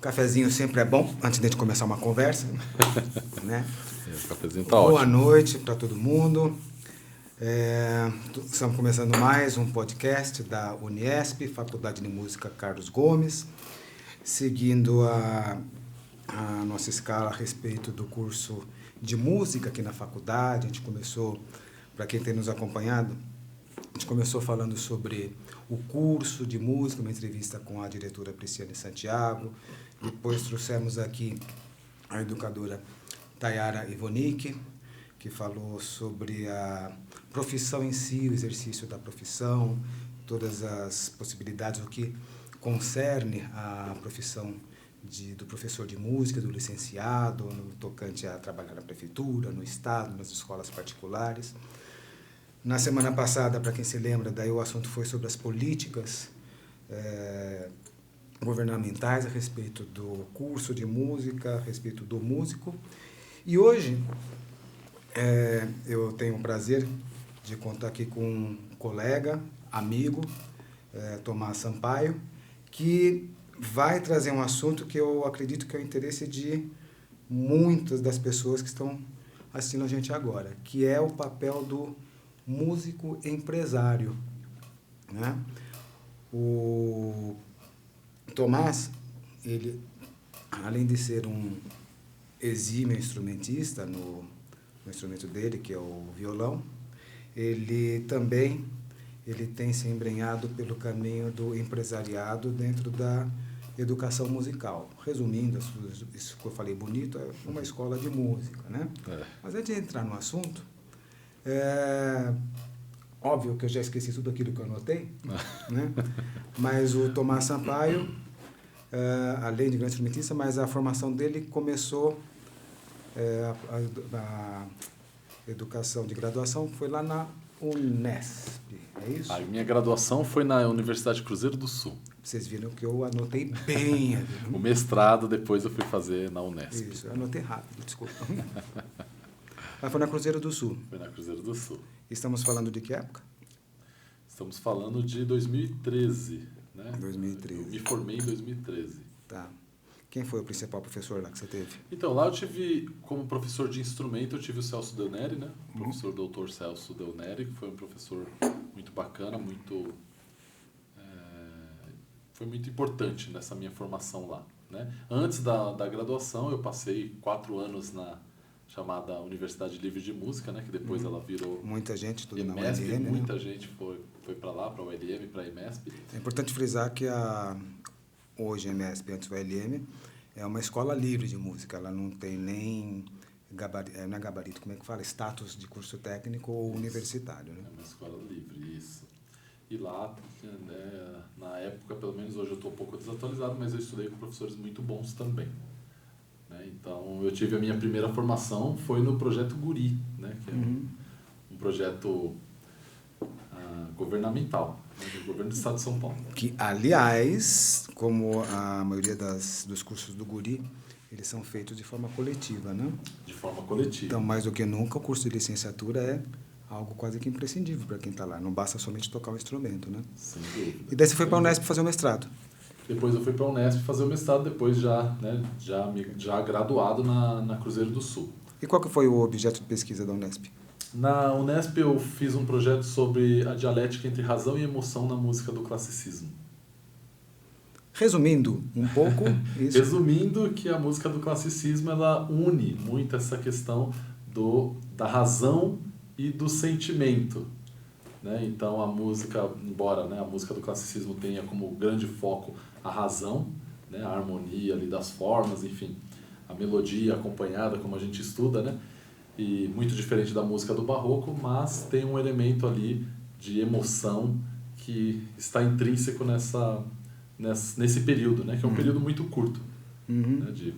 Cafezinho sempre é bom, antes de a gente começar uma conversa, né? O cafezinho tá ótimo. Boa noite para todo mundo. Estamos começando mais um podcast da Uniesp, Faculdade de Música Carlos Gomes, seguindo a nossa escala a respeito do curso de música aqui na faculdade. A gente começou, para quem tem nos acompanhado, a gente começou falando sobre o curso de música, uma entrevista com a diretora Prisciane Santiago. Depois trouxemos aqui a educadora Tayara Ivonique, que falou sobre a profissão em si, o exercício da profissão, todas as possibilidades, o que concerne a profissão do professor de música, do licenciado, no tocante a trabalhar na prefeitura, no estado, nas escolas particulares. Na semana passada, para quem se lembra, daí o assunto foi sobre as políticas governamentais a respeito do curso de música, a respeito do músico. E hoje eu tenho o prazer de contar aqui com um colega, amigo, Tomás Sampaio, que vai trazer um assunto que eu acredito que é o interesse de muitas das pessoas que estão assistindo a gente agora, que é o papel do músico empresário, né? O Tomás, ele, além de ser um exímio instrumentista no instrumento dele, que é o violão, ele tem se embrenhado pelo caminho do empresariado dentro da educação musical. Resumindo, isso que eu falei bonito, é uma escola de música, né? Mas antes de entrar no assunto, óbvio que eu já esqueci tudo aquilo que eu anotei, né? Mas o Tomás Sampaio, além de grande instrumentista, mas a formação dele começou, a educação de graduação foi lá na Unesp, é isso? A minha graduação foi na Universidade Cruzeiro do Sul. Vocês viram que eu anotei bem. O mestrado depois eu fui fazer na Unesp. Isso, eu anotei rápido, desculpa. Mas foi na Cruzeiro do Sul. Foi na Cruzeiro do Sul. Estamos falando de que época? Estamos falando de 2013, né? 2013. Eu me formei em 2013. Tá. Quem foi o principal professor lá que você teve? Então, lá eu tive, como professor de instrumento, eu tive o Celso Del Neri, né? O professor doutor Celso Del Neri, que foi um professor muito bacana, foi muito importante nessa minha formação lá, né? Antes da graduação, eu passei 4 anos na chamada Universidade Livre de Música, né? Que depois ela virou muita gente estudou na EMESP, ULM, muita né? gente foi para lá, para a ULM, para a EMESP. É importante frisar que hoje a EMESP, antes da ULM, é uma escola livre de música. Ela não tem nem gabarito, não é gabarito, como é que fala? Status de curso técnico ou universitário, né? É uma escola livre, isso. E lá, né, na época, pelo menos hoje eu estou um pouco desatualizado, mas eu estudei com professores muito bons também. Né? Então, eu tive a minha primeira formação, foi no projeto Guri, né? Que é um projeto governamental, né, do governo do estado de São Paulo. Que, aliás, como a maioria dos cursos do Guri, eles são feitos de forma coletiva, né? De forma coletiva. Então, mais do que nunca, o curso de licenciatura é algo quase que imprescindível para quem está lá. Não basta somente tocar o instrumento, né? Sem dúvida. E daí você foi para a Unesp fazer o mestrado? Depois eu fui para a Unesp fazer o mestrado, depois já graduado na Cruzeiro do Sul. E qual que foi o objeto de pesquisa da Unesp? Na Unesp eu fiz um projeto sobre a dialética entre razão e emoção na música do classicismo. Resumindo um pouco isso. Resumindo, que a música do classicismo ela une muito essa questão da razão e do sentimento. Né? Então a música, embora, né, a música do classicismo tenha como grande foco a razão, né, a harmonia ali das formas, enfim, a melodia acompanhada, como a gente estuda, né? E muito diferente da música do barroco, mas tem um elemento ali de emoção que está intrínseco nesse período, né? Que é um período muito curto, né? De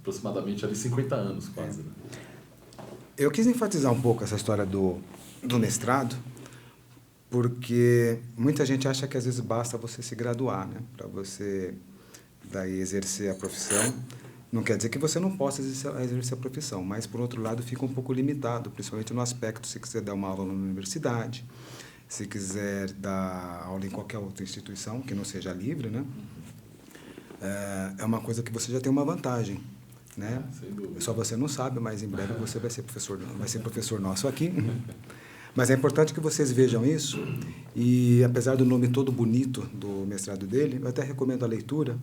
aproximadamente ali 50 anos quase. Né? Eu quis enfatizar um pouco essa história do mestrado, porque muita gente acha que às vezes basta você se graduar, né? Para você daí exercer a profissão. Não quer dizer que você não possa exercer a profissão, mas, por outro lado, fica um pouco limitado, principalmente no aspecto, se quiser dar uma aula na universidade, se quiser dar aula em qualquer outra instituição, que não seja livre, né? é uma coisa que você já tem uma vantagem, né? Sem dúvida. Só você não sabe, mas em breve você vai ser professor nosso aqui. Mas é importante que vocês vejam isso, e apesar do nome todo bonito do mestrado dele, eu até recomendo a leitura,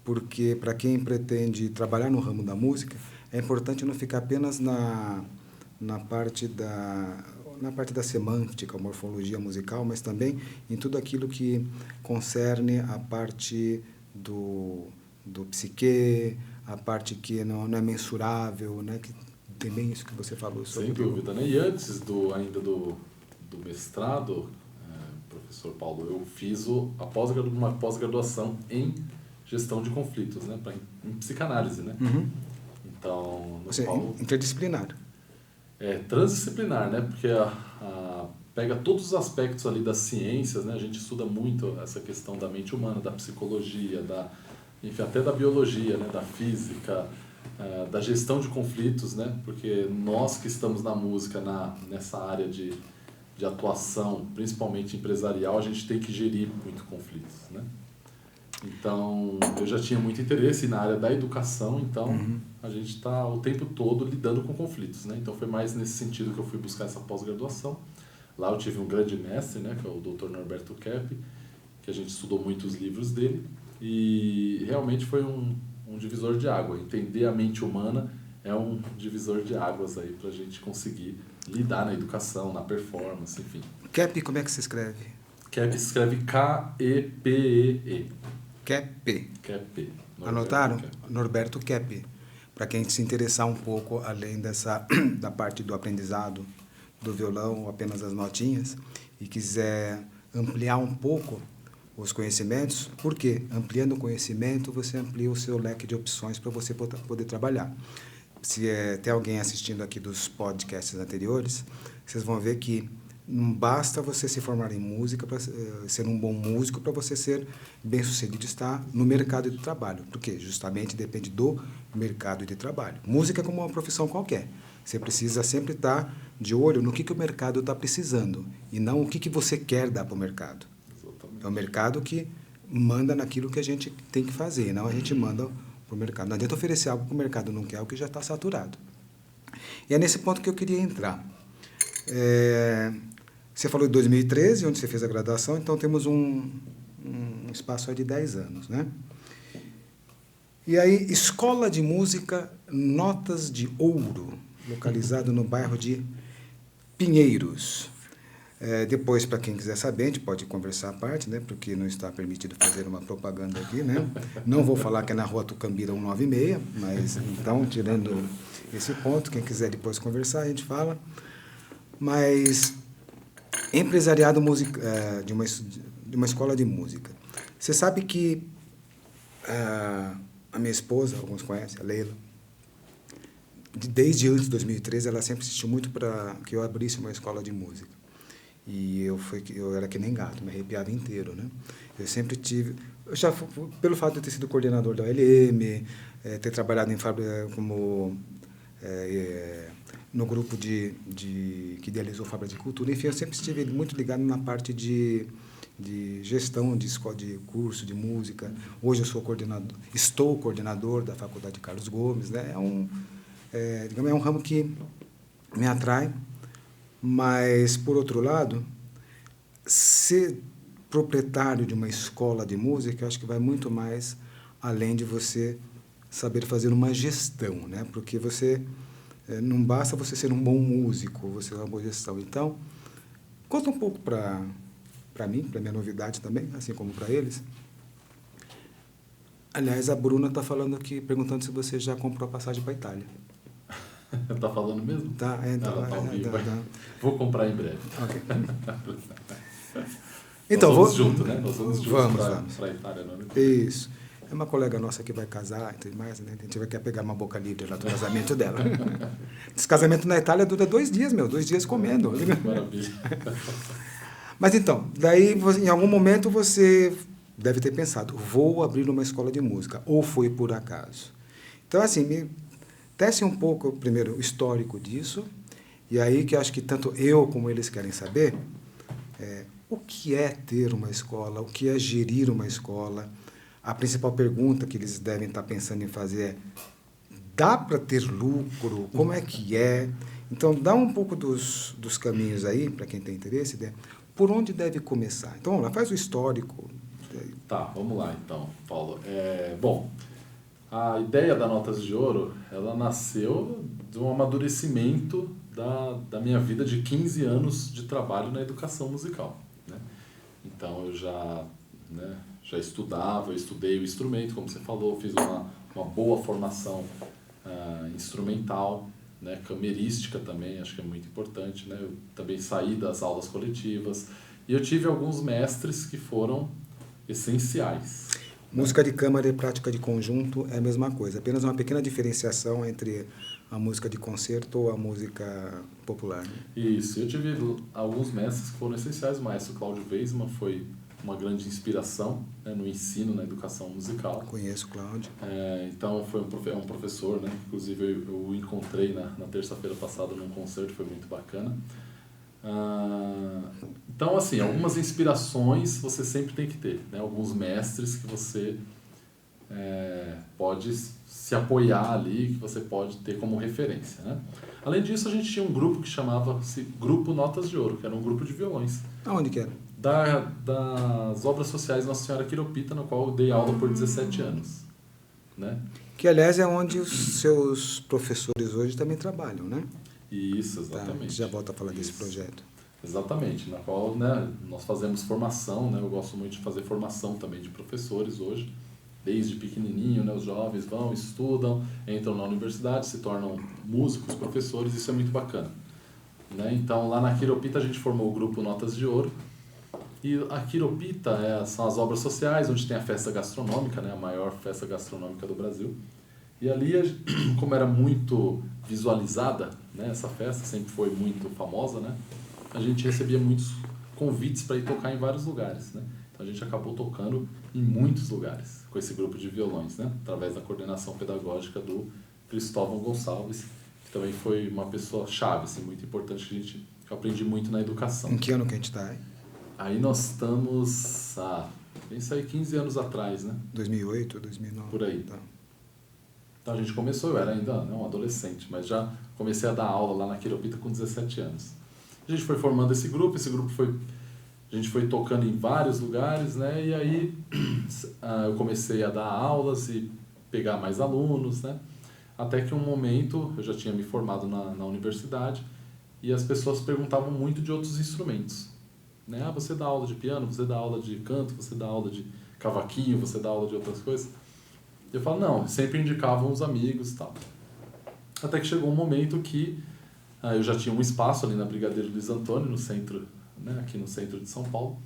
porque para quem pretende trabalhar no ramo da música, é importante não ficar apenas na parte da semântica, morfologia musical, mas também em tudo aquilo que concerne a parte do psique, a parte que não é mensurável, né? Que tem bem isso que você falou sobre. Sem dúvida, né? E antes ainda do mestrado, professor Paulo, eu fiz uma pós-graduação em gestão de conflitos, né? Em psicanálise, né? Uhum. Então, interdisciplinar. Transdisciplinar, né? Porque pega todos os aspectos ali das ciências, né? A gente estuda muito essa questão da mente humana, da psicologia, enfim, até da biologia, né? Da física, da gestão de conflitos, né? Porque nós que estamos na música, nessa área de atuação, principalmente empresarial, a gente tem que gerir muito conflitos, né? Então, eu já tinha muito interesse na área da educação, então a gente está o tempo todo lidando com conflitos, né? Então, foi mais nesse sentido que eu fui buscar essa pós-graduação. Lá eu tive um grande mestre, né? Que é o Dr. Norberto Kepp, que a gente estudou muito os livros dele, e realmente foi um divisor de água. Entender a mente humana é um divisor de águas aí para a gente conseguir lidar na educação, na performance, enfim. Kepp, como é que se escreve? Kepp se escreve K-E-P-E-E. Kepp. Kepp. Anotaram? Norberto Kepp. Para quem se interessar um pouco além da parte do aprendizado do violão, ou apenas as notinhas, e quiser ampliar um pouco os conhecimentos, porque ampliando o conhecimento, você amplia o seu leque de opções para você poder trabalhar. Se tem alguém assistindo aqui dos podcasts anteriores, vocês vão ver que não basta você se formar em música para ser um bom músico, para você ser bem-sucedido e estar no mercado de trabalho. Porque justamente depende do mercado de trabalho. Música é como uma profissão qualquer. Você precisa sempre estar de olho no que o mercado está precisando e não o que você quer dar para o mercado. Exatamente. É o mercado que manda naquilo que a gente tem que fazer, não a gente manda para o mercado. Não adianta oferecer algo que o mercado não quer, o que já está saturado. E é nesse ponto que eu queria entrar. Você falou de 2013, onde você fez a graduação, então temos um espaço aí de 10 anos, né? E aí, Escola de Música Notas de Ouro, localizado no bairro de Pinheiros. Depois, para quem quiser saber, a gente pode conversar à parte, né? Porque não está permitido fazer uma propaganda aqui, né? Não vou falar que é na rua Tucambira 196, mas então, tirando esse ponto, quem quiser depois conversar, a gente fala. Mas empresariado de uma escola de música. Você sabe que a minha esposa, alguns conhecem, a Leila, desde antes de 2013, ela sempre insistiu muito para que eu abrisse uma escola de música. E eu era que nem gato, me arrepiava inteiro, né? Eu sempre tive... pelo fato de eu ter sido coordenador da OLM, ter trabalhado em fábrica como... no grupo que idealizou a Fábrica de Cultura, enfim, eu sempre estive muito ligado na parte de gestão de escola, de curso de música. Hoje eu estou coordenador da Faculdade Carlos Gomes, né? É um ramo que me atrai, mas, por outro lado, ser proprietário de uma escola de música, eu acho que vai muito mais além de você saber fazer uma gestão, né? Porque não basta você ser um bom músico, você ter uma boa gestão. Então, conta um pouco para mim, para minha novidade também, assim como para eles. Aliás, a Bruna está falando aqui, perguntando se você já comprou a passagem para a Itália. Tá falando mesmo? Tá, então. Ela tá ao vivo. Vou comprar em breve. Ok. Então, nós vamos junto, né? Nós vamos juntos para a Itália, não é? Isso. É uma colega nossa que vai casar e tudo mais, né? A gente vai querer pegar uma boca livre lá do casamento dela. Esse casamento na Itália dura 2 dias, 2 dias comendo. Maravilha. Mas então, daí em algum momento você deve ter pensado, vou abrir uma escola de música, ou foi por acaso? Então, assim, me tece um pouco, primeiro, o histórico disso, e aí que eu acho que tanto eu como eles querem saber o que é ter uma escola, o que é gerir uma escola, a principal pergunta que eles devem estar pensando em fazer é: dá para ter lucro? Como é que é? Então, dá um pouco dos caminhos aí, para quem tem interesse, né? Por onde deve começar? Então, vamos lá, faz o histórico. Tá, vamos lá então, Paulo. Bom, a ideia da Notas de Ouro, ela nasceu de um amadurecimento da minha vida de 15 anos de trabalho na educação musical, né? Então, eu já estudava, eu estudei o instrumento, como você falou, fiz uma boa formação instrumental, né, camerística também, acho que é muito importante, né? Eu também saí das aulas coletivas e eu tive alguns mestres que foram essenciais. Música de câmara e prática de conjunto é a mesma coisa, apenas uma pequena diferenciação entre a música de concerto ou a música popular. Né? Isso, eu tive alguns mestres que foram essenciais. O maestro Cláudio Weisman foi uma grande inspiração, né, no ensino, na educação musical. Conheço o Cláudio. Então, é um professor, né? Inclusive, eu o encontrei na terça-feira passada num concerto, foi muito bacana. Então, assim, algumas inspirações você sempre tem que ter, né? Alguns mestres que você pode se apoiar ali, que você pode ter como referência, né? Além disso, a gente tinha um grupo que chamava-se Grupo Notas de Ouro, que era um grupo de violões. Aonde que era? Das obras sociais Nossa Senhora Quiropita, na qual eu dei aula por 17 anos, né? Que, aliás, é onde os seus professores hoje também trabalham, né? Isso, Tá, exatamente. a gente já volta a falar desse projeto. Exatamente, na qual, né, nós fazemos formação, né? Eu gosto muito de fazer formação também de professores hoje, desde pequenininho, né? Os jovens vão, estudam, entram na universidade, se tornam músicos, professores, isso é muito bacana, né? Então, lá na Quiropita a gente formou o grupo Notas de Ouro, e a Quiropita são as obras sociais, onde tem a festa gastronômica, né? A maior festa gastronômica do Brasil. E ali, como era muito visualizada, né? Essa festa sempre foi muito famosa, né? A gente recebia muitos convites para ir tocar em vários lugares, né? Então a gente acabou tocando em muitos lugares com esse grupo de violões, né? Através da coordenação pedagógica do Cristóvão Gonçalves, que também foi uma pessoa chave, assim, muito importante, que eu aprendi muito na educação. Em que ano que a gente está aí? Aí nós estamos, isso aí 15 anos atrás, né? 2008, 2009? Por aí. Tá. Então a gente começou, eu era ainda um adolescente, mas já comecei a dar aula lá na Quiropita com 17 anos. A gente foi formando esse grupo a gente foi tocando em vários lugares, né? E aí eu comecei a dar aulas e pegar mais alunos, né? Até que um momento, eu já tinha me formado na universidade e as pessoas perguntavam muito de outros instrumentos, né? Você dá aula de piano, você dá aula de canto, você dá aula de cavaquinho, você dá aula de outras coisas? Eu falo, não, sempre indicavam os amigos e tal. Até que chegou um momento que eu já tinha um espaço ali na Brigadeiro Luiz Antônio, no centro, né, aqui no centro de São Paulo,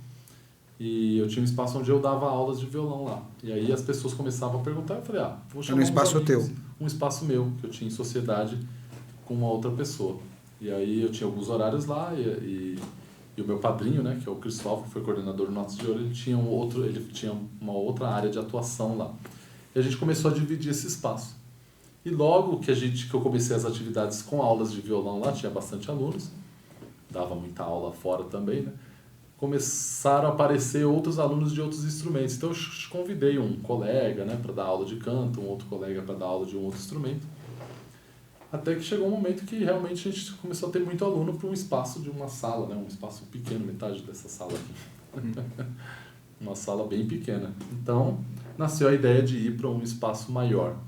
e eu tinha um espaço onde eu dava aulas de violão lá. E aí as pessoas começavam a perguntar, eu falei, vou chamar um espaço amigos, teu? Um espaço meu, que eu tinha em sociedade com uma outra pessoa. E aí eu tinha alguns horários lá, e o meu padrinho, né, que é o Cristóvão, que foi coordenador do Notas de Ouro, ele tinha uma outra área de atuação lá. E a gente começou a dividir esse espaço. E logo que eu comecei as atividades com aulas de violão lá, tinha bastante alunos, dava muita aula fora também, né? Começaram a aparecer outros alunos de outros instrumentos. Então eu convidei um colega, né, para dar aula de canto, um outro colega para dar aula de um outro instrumento. Até que chegou um momento que realmente a gente começou a ter muito aluno para um espaço de uma sala, né? Um espaço pequeno, metade dessa sala aqui. Uma sala bem pequena. Então, nasceu a ideia de ir para um espaço maior.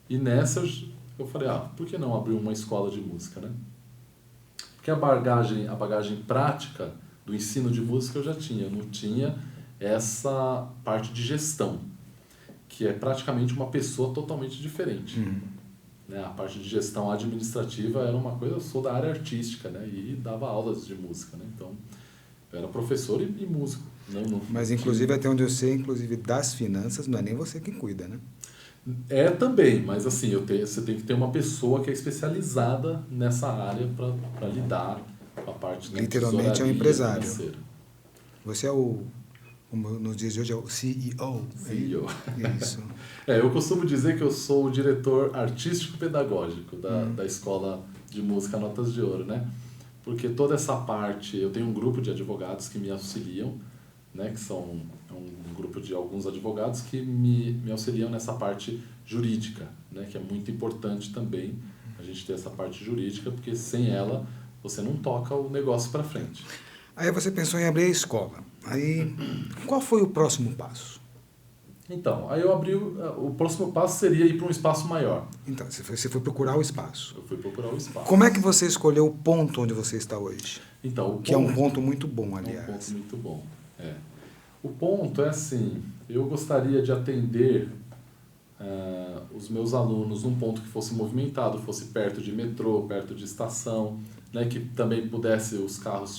E nessa eu falei, por que não abrir uma escola de música, né? Porque a bagagem prática do ensino de música eu já tinha. Eu não tinha essa parte de gestão, que é praticamente uma pessoa totalmente diferente. Né? A parte de gestão administrativa era uma coisa, eu sou da área artística, né? E dava aulas de música, né? Então, eu era professor e músico. Mas, inclusive, até onde eu sei, inclusive das finanças, não é nem você quem cuida, né? É também, mas assim, você tem que ter uma pessoa que é especializada nessa área para lidar com a parte da literalmente é um empresário. Financeira. Você é nos dias de hoje, é o CEO. CEO. Isso. Eu costumo dizer que eu sou o diretor artístico-pedagógico da Escola de Música Notas de Ouro, né? Porque toda essa parte, eu tenho um grupo de advogados que me auxiliam né, que são um grupo de alguns advogados que me auxiliam nessa parte jurídica, né, que é muito importante também a gente ter essa parte jurídica, porque sem ela você não toca o negócio para frente. Aí você pensou em abrir a escola. Aí, qual foi o próximo passo? Então, aí eu abri, o próximo passo seria ir para um espaço maior. Então, você foi procurar o espaço. Eu fui procurar o espaço. Como é que você escolheu o ponto onde você está hoje? Então, Que é um ponto muito bom, aliás. É um ponto muito bom, O ponto é assim, eu gostaria de atender os meus alunos num ponto que fosse movimentado, fosse perto de metrô, perto de estação, né, que também pudesse os carros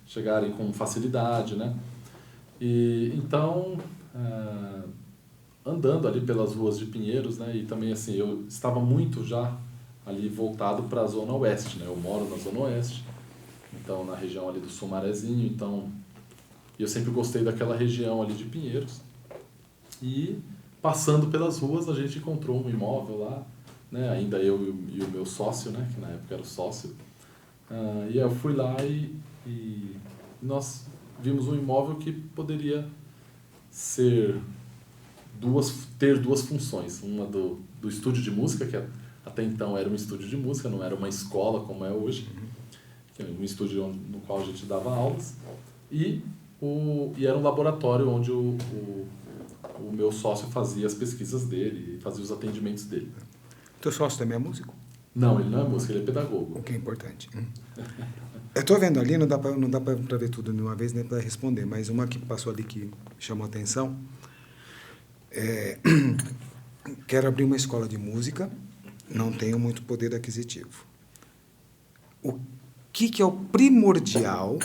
chegarem com facilidade, né? E então, andando ali pelas ruas de Pinheiros, né, e também assim, eu estava muito já ali voltado para a Zona Oeste, né? Eu moro na Zona Oeste, então na região ali do Sumarezinho, então eu sempre gostei daquela região ali de Pinheiros. E passando pelas ruas a gente encontrou um imóvel lá, né? Ainda eu e o meu sócio, né? Que na época era o sócio. E eu fui lá e nós vimos um imóvel que poderia ter duas funções. Uma do estúdio de música, que até então era um estúdio de música, não era uma escola como é hoje, que era um estúdio no qual a gente dava aulas, e era um laboratório onde o meu sócio fazia as pesquisas dele, fazia os atendimentos dele. Teu sócio também é músico? Não, ele não é músico, ele é pedagogo. O que é importante. Eu estou vendo ali, não dá para ver tudo de uma vez, nem para responder, mas uma que passou ali que chamou a atenção. Quero abrir uma escola de música, não tenho muito poder aquisitivo. O que é o primordial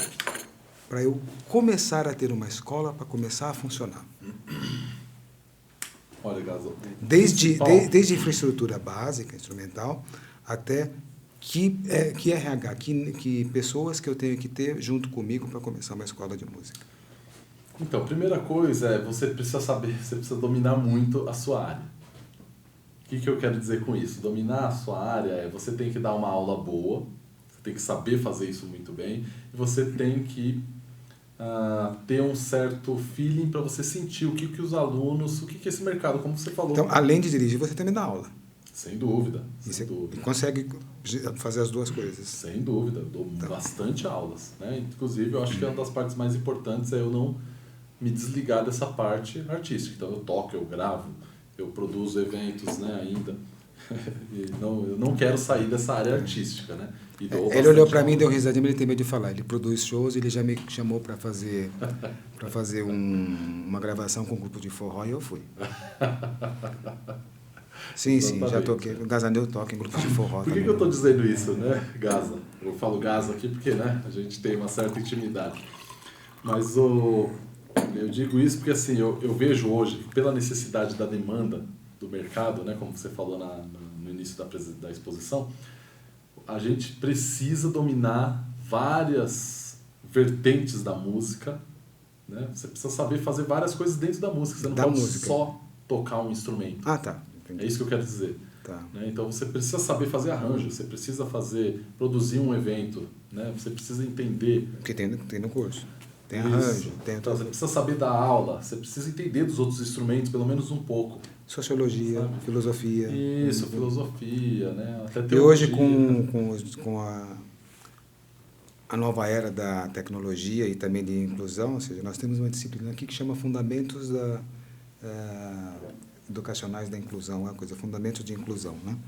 para eu começar a ter uma escola, para começar a funcionar? Olha, Gaza, desde infraestrutura básica, instrumental, até que RH, que pessoas que eu tenho que ter junto comigo para começar uma escola de música. Então, a primeira coisa é você precisa dominar muito a sua área. O que eu quero dizer com isso? Dominar a sua área você tem que dar uma aula boa, você tem que saber fazer isso muito bem, e você tem que ter um certo feeling para você sentir o que os alunos, o que esse mercado, como você falou. Então, além de dirigir, você também dá aula. Sem dúvida. Você consegue fazer as duas coisas. Sem dúvida, eu dou bastante aulas, né? Inclusive, eu acho que uma das partes mais importantes é eu não me desligar dessa parte artística. Então, eu toco, eu gravo, eu produzo eventos, né, ainda. Eu não quero sair dessa área artística, né? Ele olhou para mim e deu risadinha, mas ele tem medo de falar. Ele produz shows, ele já me chamou para fazer uma gravação com um grupo de forró e eu fui. Sim, já toquei. O Gazaneu toca em grupo de forró. Por que eu estou dizendo isso, né, Gaza? Eu falo Gaza aqui porque, né, a gente tem uma certa intimidade. Mas eu digo isso porque, assim, eu vejo hoje, pela necessidade da demanda do mercado, né, como você falou no início da exposição, a gente precisa dominar várias vertentes da música, né? Você precisa saber fazer várias coisas dentro da música, você não pode só tocar um instrumento. Ah, tá. Entendi. É isso que eu quero dizer. Tá. Né? Então você precisa saber fazer arranjo, você precisa produzir um evento, né? Você precisa entender... Porque tem no curso. Tem arranjo. Então, você precisa saber dar aula, você precisa entender dos outros instrumentos, pelo menos um pouco. Sociologia, sabe? Filosofia. Isso, filosofia, né? Até teologia. E hoje, com a nova era da tecnologia e também de inclusão, ou seja, nós temos uma disciplina aqui que chama Fundamentos Educacionais da Inclusão, uma coisa, Fundamentos de Inclusão, né?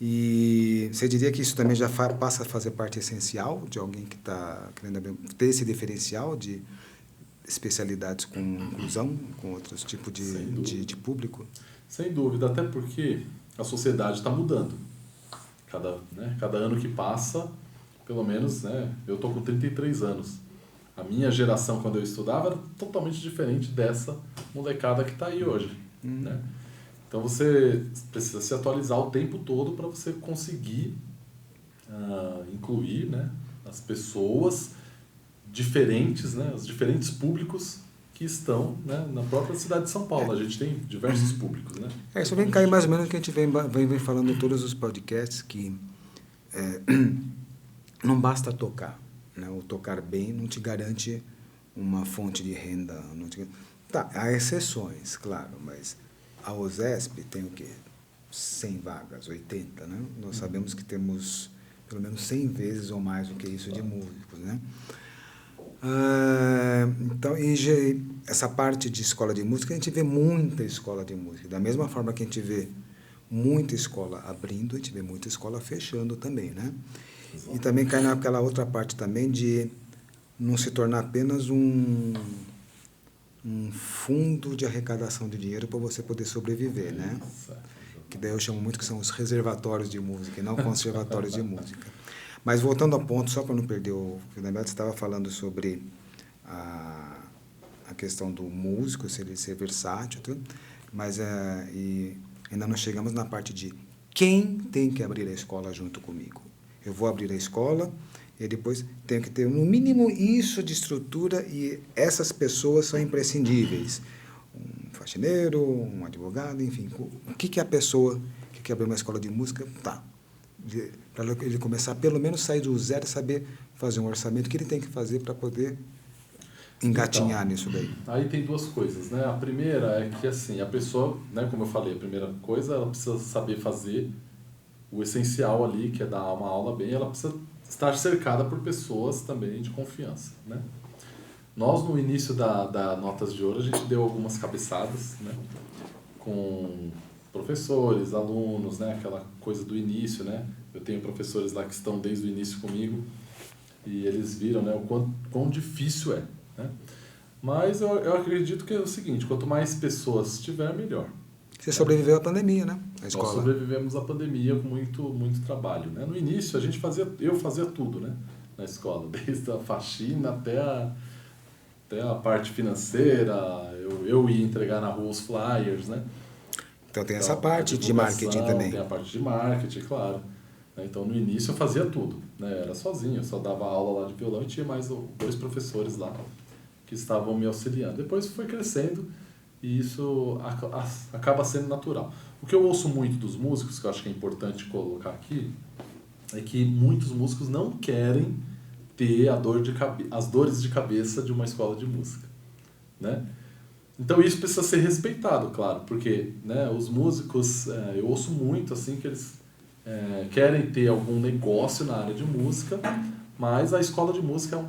E você diria que isso também já passa a fazer parte essencial de alguém que está querendo ter esse diferencial de especialidades com inclusão, com outros tipos de público? Sem dúvida, até porque a sociedade está mudando. Cada ano que passa, pelo menos, né, eu estou com 33 anos. A minha geração, quando eu estudava, era totalmente diferente dessa molecada que está aí hoje. Né? Então você precisa se atualizar o tempo todo para você conseguir incluir, né, as pessoas diferentes, né, os diferentes públicos que estão, né, na própria cidade de São Paulo. A gente tem diversos públicos. Né? Isso vem cair mais ou menos o que a gente vem falando em todos os podcasts, que não basta tocar. Né? O tocar bem não te garante uma fonte de renda. Tá, há exceções, claro, mas a USESP tem o quê? 100 vagas, 80, né? Nós sabemos que temos pelo menos 100 vezes ou mais do que isso de músicos, né? Então, essa parte de escola de música, a gente vê muita escola de música. Da mesma forma que a gente vê muita escola abrindo, a gente vê muita escola fechando também, né? E também cai naquela outra parte também de não se tornar apenas um fundo de arrecadação de dinheiro para você poder sobreviver, né? Que daí eu chamo muito que são os reservatórios de música e não conservatórios de música. Mas voltando ao ponto, só para não perder o fundamento, você estava falando sobre a questão do músico, se ele ser versátil, tudo, mas e ainda não chegamos na parte de quem tem que abrir a escola junto comigo. Eu vou abrir a escola e depois tenho que ter, no mínimo, isso de estrutura e essas pessoas são imprescindíveis. Um faxineiro, um advogado, enfim. O que a pessoa que quer abrir uma escola de música, tá. Para ele começar, pelo menos, sair do zero e saber fazer um orçamento, o que ele tem que fazer para poder engatinhar nisso daí. Aí tem duas coisas, né? A primeira é que, assim, a pessoa, né, como eu falei, a primeira coisa, ela precisa saber fazer o essencial ali, que é dar uma aula bem, ela precisa estar cercada por pessoas também de confiança, né? Nós, no início da Notas de Ouro, a gente deu algumas cabeçadas, né? Com professores, alunos, né? Aquela coisa do início, né? Eu tenho professores lá que estão desde o início comigo e eles viram, né, o quão difícil é, né? Mas eu acredito que é o seguinte, quanto mais pessoas tiver, melhor. Você sobreviveu à pandemia, né? A escola. Nós sobrevivemos à pandemia com muito trabalho, né? No início, eu fazia tudo, né? Na escola, desde a faxina até a parte financeira, eu ia entregar na rua os flyers, né? Então tem essa parte de marketing também. Tem a parte de marketing, claro. Então no início eu fazia tudo, né? Era sozinho, eu só dava aula lá de violão e tinha mais 2 professores lá que estavam me auxiliando. Depois foi crescendo e isso acaba sendo natural. O que eu ouço muito dos músicos, que eu acho que é importante colocar aqui, é que muitos músicos não querem ter as dores de cabeça de uma escola de música, né? Então isso precisa ser respeitado, claro, porque, né, os músicos, eu ouço muito assim que eles querem ter algum negócio na área de música, mas a escola de música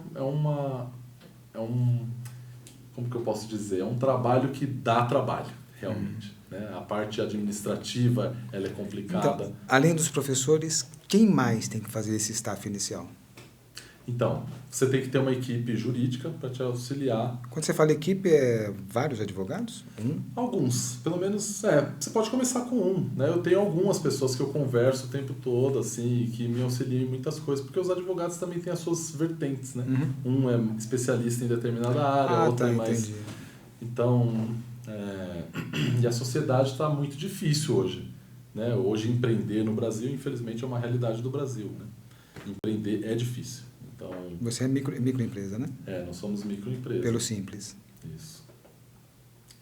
como que eu posso dizer? É um trabalho que dá trabalho, realmente. Né? A parte administrativa, ela é complicada. Então, além dos professores, quem mais tem que fazer esse staff inicial? Então, você tem que ter uma equipe jurídica para te auxiliar. Quando você fala equipe, é vários advogados? Alguns. Pelo menos, você pode começar com um. Né? Eu tenho algumas pessoas que eu converso o tempo todo, assim, que me auxiliam em muitas coisas, porque os advogados também têm as suas vertentes, né? Um é especialista em determinada área, outro é mais... Entendi. Então, e a sociedade está muito difícil hoje. Né? Hoje, empreender no Brasil, infelizmente, é uma realidade do Brasil. Né? Empreender é difícil. Então, você é microempresa, né? Nós somos microempresas. Pelo Simples. Isso.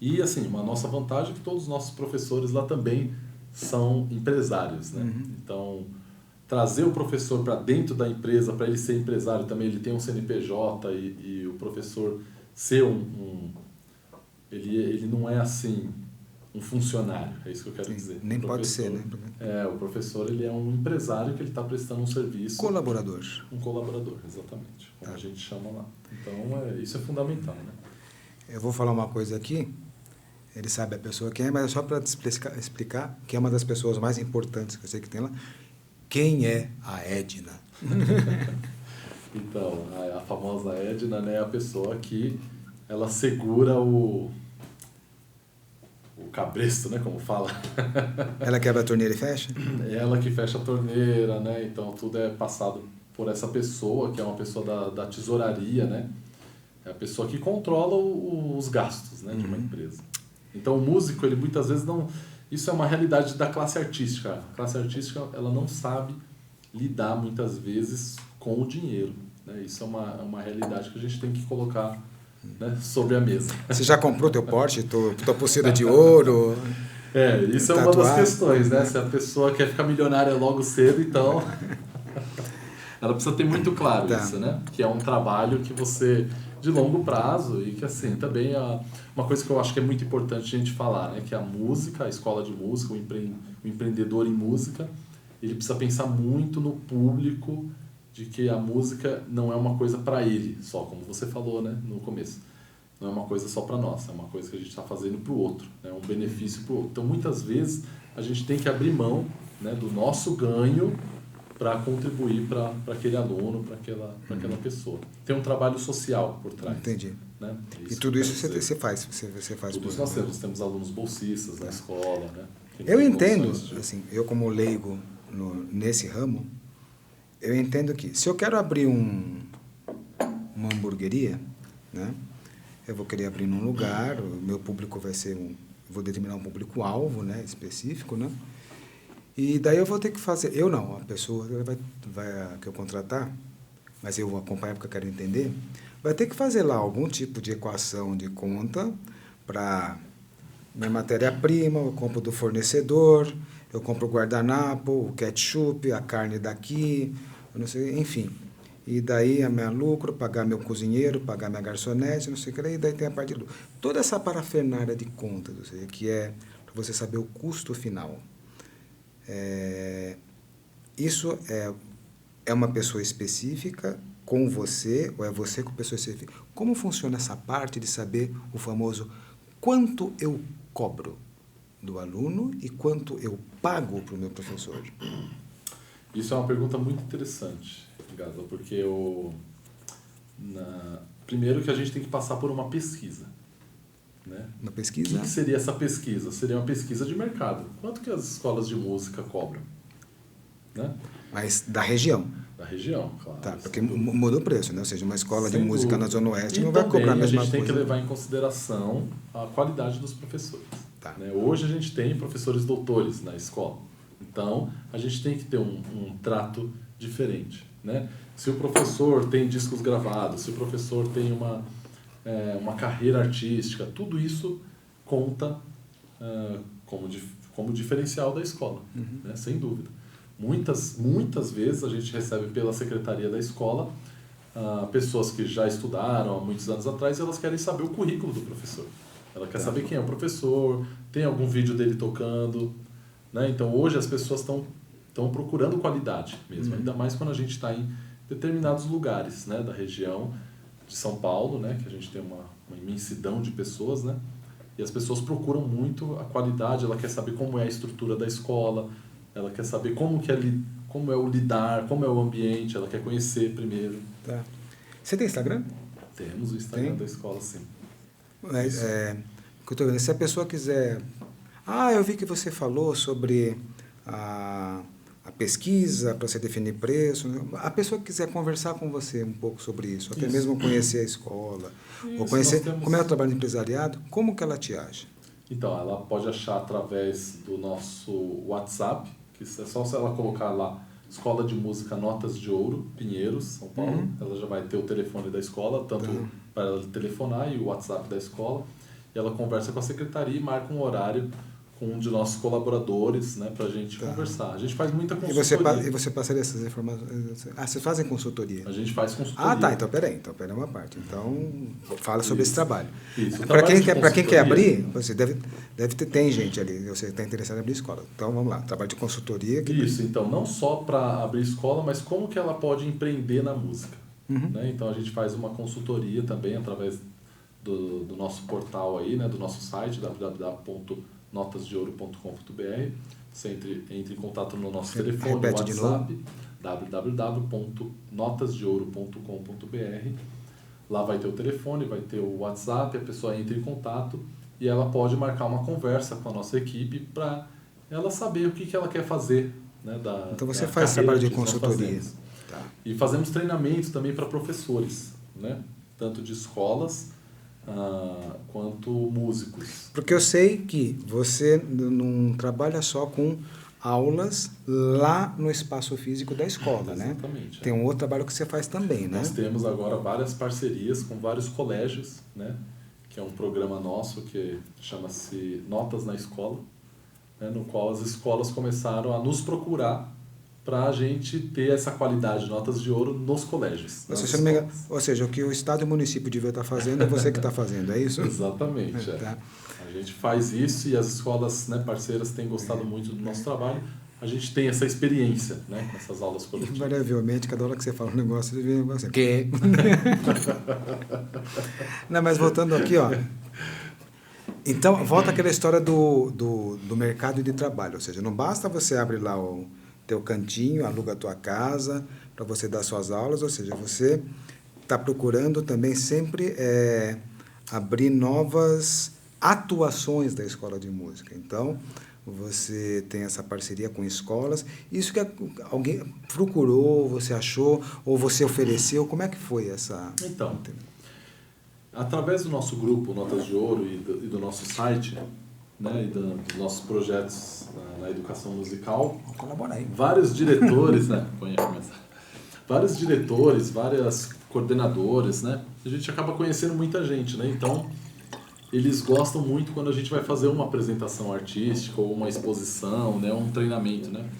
E, assim, uma nossa vantagem é que todos os nossos professores lá também são empresários, né? Então, trazer o professor para dentro da empresa, para ele ser empresário também, ele tem um CNPJ e o professor ser ele não é, assim, um funcionário, é isso que eu quero dizer. Nem pode ser, né? O professor, ele é um empresário que ele está prestando um serviço. Colaborador. Um colaborador, exatamente, como a gente chama lá. Então, isso é fundamental, né? Eu vou falar uma coisa aqui, ele sabe a pessoa quem é, mas é só para explicar que é uma das pessoas mais importantes que eu sei que tem lá. Quem é a Edna? Então, a famosa Edna, né, é a pessoa que ela segura o cabresto, né, como fala. Ela quebra a torneira e fecha? Ela que fecha a torneira, né, então tudo é passado por essa pessoa, que é uma pessoa da tesouraria, né, é a pessoa que controla os gastos, né, de uma empresa. Então o músico, ele muitas vezes não... Isso é uma realidade da classe artística. A classe artística, ela não sabe lidar muitas vezes com o dinheiro, né, isso é uma realidade que a gente tem que colocar, né, sobre a mesa. Você já comprou teu Porsche, tua pulseira de ouro? Isso é uma das questões, né? Se a pessoa quer ficar milionária logo cedo, então... ela precisa ter muito claro Tá. isso, né? Que é um trabalho que você, de longo prazo, e que assim, também uma coisa que eu acho que é muito importante a gente falar, né? Que a música, a escola de música, o empreendedor em música, ele precisa pensar muito no público, de que a música não é uma coisa para ele só, como você falou, né, no começo. Não é uma coisa só para nós, é uma coisa que a gente está fazendo para o outro, é um benefício para o outro. Então, muitas vezes, a gente tem que abrir mão, né, do nosso ganho para contribuir para aquele aluno, para aquela pessoa. Tem um trabalho social por trás. Entendi. Né? E tudo isso você faz? Você faz tudo isso nós temos alunos bolsistas na escola. Né? Eu entendo, assim, eu como leigo nesse ramo, eu entendo que se eu quero abrir uma hamburgueria, né, eu vou querer abrir num lugar, o meu público vai ser vou determinar um público-alvo, né, específico, né, e daí eu vou ter que fazer, eu não, a pessoa que eu contratar, mas eu vou acompanhar porque eu quero entender, vai ter que fazer lá algum tipo de equação de conta para minha matéria-prima, eu compro do fornecedor, eu compro o guardanapo, o ketchup, a carne daqui, eu não sei, enfim. E daí a minha lucro, pagar meu cozinheiro, pagar minha garçonete, não sei o que, e daí tem a parte de lucro. Toda essa parafernália de contas, ou seja, que é para você saber o custo final. Isso é uma pessoa específica com você, ou é você com pessoa específica? Como funciona essa parte de saber o famoso quanto eu cobro do aluno e quanto eu pago para o meu professor? Isso é uma pergunta muito interessante, Gaza, porque primeiro que a gente tem que passar por uma pesquisa. Né? Uma pesquisa? O que seria essa pesquisa? Seria uma pesquisa de mercado. Quanto que as escolas de música cobram? Né? Mas da região? Da região, claro. Tá, porque muda o preço, né? Ou seja, uma escola de Sem música dúvida. na Zona Oeste E não vai cobrar a mesma coisa. a gente tem que levar em consideração a qualidade dos professores. Tá. Né? Hoje a gente tem professores doutores na escola. Então, a gente tem que ter um trato diferente. Né? Se o professor tem discos gravados, se o professor tem uma carreira artística, tudo isso conta como diferencial da escola, né? Sem dúvida. Muitas vezes a gente recebe pela secretaria da escola pessoas que já estudaram há muitos anos atrás e elas querem saber o currículo do professor. Ela quer saber quem é o professor, tem algum vídeo dele tocando. Né? Então, hoje as pessoas estão procurando qualidade mesmo, ainda mais quando a gente está em determinados lugares, né, da região de São Paulo, né, que a gente tem uma imensidão de pessoas, né, e as pessoas procuram muito a qualidade, ela quer saber como é a estrutura da escola, ela quer saber como é o lidar, como é o ambiente, ela quer conhecer primeiro. Tá. Você tem Instagram? Temos o Instagram da escola, sim. Mas, que eu tô vendo, se a pessoa quiser... eu vi que você falou sobre a pesquisa para você definir preço. Né? A pessoa que quiser conversar com você um pouco sobre isso, até mesmo conhecer a escola, ou conhecer como é o trabalho de empresariado, como que ela te acha? Então, ela pode achar através do nosso WhatsApp, que é só se ela colocar lá Escola de Música Notas de Ouro, Pinheiros, São Paulo. Ela já vai ter o telefone da escola, tanto para ela telefonar e o WhatsApp da escola. E ela conversa com a secretaria e marca um horário com um de nossos colaboradores, né, para a gente conversar. A gente faz muita consultoria. E você passaria essas informações? Vocês fazem consultoria? A gente faz consultoria. Tá. Então, peraí uma parte. Então, fala sobre esse trabalho. Isso. Para quem quer abrir, você tem gente ali, você está interessado em abrir escola. Então, vamos lá, trabalho de consultoria. Isso, então, não só para abrir escola, mas como que ela pode empreender na música. Né? Então, a gente faz uma consultoria também através do nosso portal aí, né, do nosso site, www.notasdeouro.com.br. Você entre em contato no nosso telefone, WhatsApp, www.notasdeouro.com.br. Lá vai ter o telefone, vai ter o WhatsApp, a pessoa entra em contato e ela pode marcar uma conversa com a nossa equipe para ela saber o que ela quer fazer. Né, então você faz trabalho de consultoria. Tá. E fazemos treinamentos também para professores, né? Tanto de escolas quanto músicos. Porque eu sei que você não trabalha só com aulas lá no espaço físico da escola, né? Exatamente. Tem um outro trabalho que você faz também, né? Nós temos agora várias parcerias com vários colégios, né? Que é um programa nosso que chama-se Notas na Escola, né? No qual as escolas começaram a nos procurar para a gente ter essa qualidade de notas de ouro nos colégios. Ou seja, o que o Estado e o município devia estar fazendo é você que está fazendo, é isso? Exatamente. Tá. A gente faz isso e as escolas, né, parceiras têm gostado muito do nosso trabalho. A gente tem essa experiência, né, com essas aulas coletivas. Invariavelmente, cada hora que você fala um negócio, você vê um negócio. Quê? Não, mas voltando aqui, ó. Então, volta aquela história do mercado de trabalho. Ou seja, não basta você abrir lá o teu cantinho, aluga a tua casa para você dar suas aulas. Ou seja, você está procurando também sempre abrir novas atuações da escola de música. Então, você tem essa parceria com escolas. Isso que alguém procurou, você achou, ou você ofereceu? Como é que foi essa... Então, através do nosso grupo Notas de Ouro e do nosso site, né, e dos nossos projetos na educação musical, vamos colaborar aí. Vários diretores, né, vários diretores, várias coordenadoras, né, a gente acaba conhecendo muita gente, né, então eles gostam muito quando a gente vai fazer uma apresentação artística ou uma exposição, né, um treinamento, né.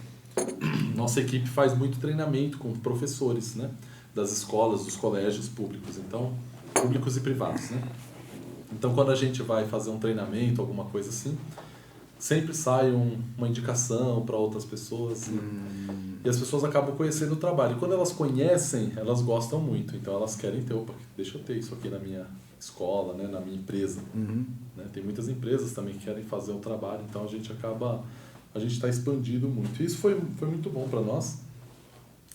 Nossa equipe faz muito treinamento com professores, né, das escolas, dos colégios públicos, então públicos e privados, né. Então quando a gente vai fazer um treinamento, alguma coisa assim, sempre sai uma indicação para outras pessoas e as pessoas acabam conhecendo o trabalho. E quando elas conhecem, elas gostam muito, então elas querem ter, opa, deixa eu ter isso aqui na minha escola, né, na minha empresa. Né? Tem muitas empresas também que querem fazer o trabalho, então a gente está expandindo muito. E isso foi muito bom para nós,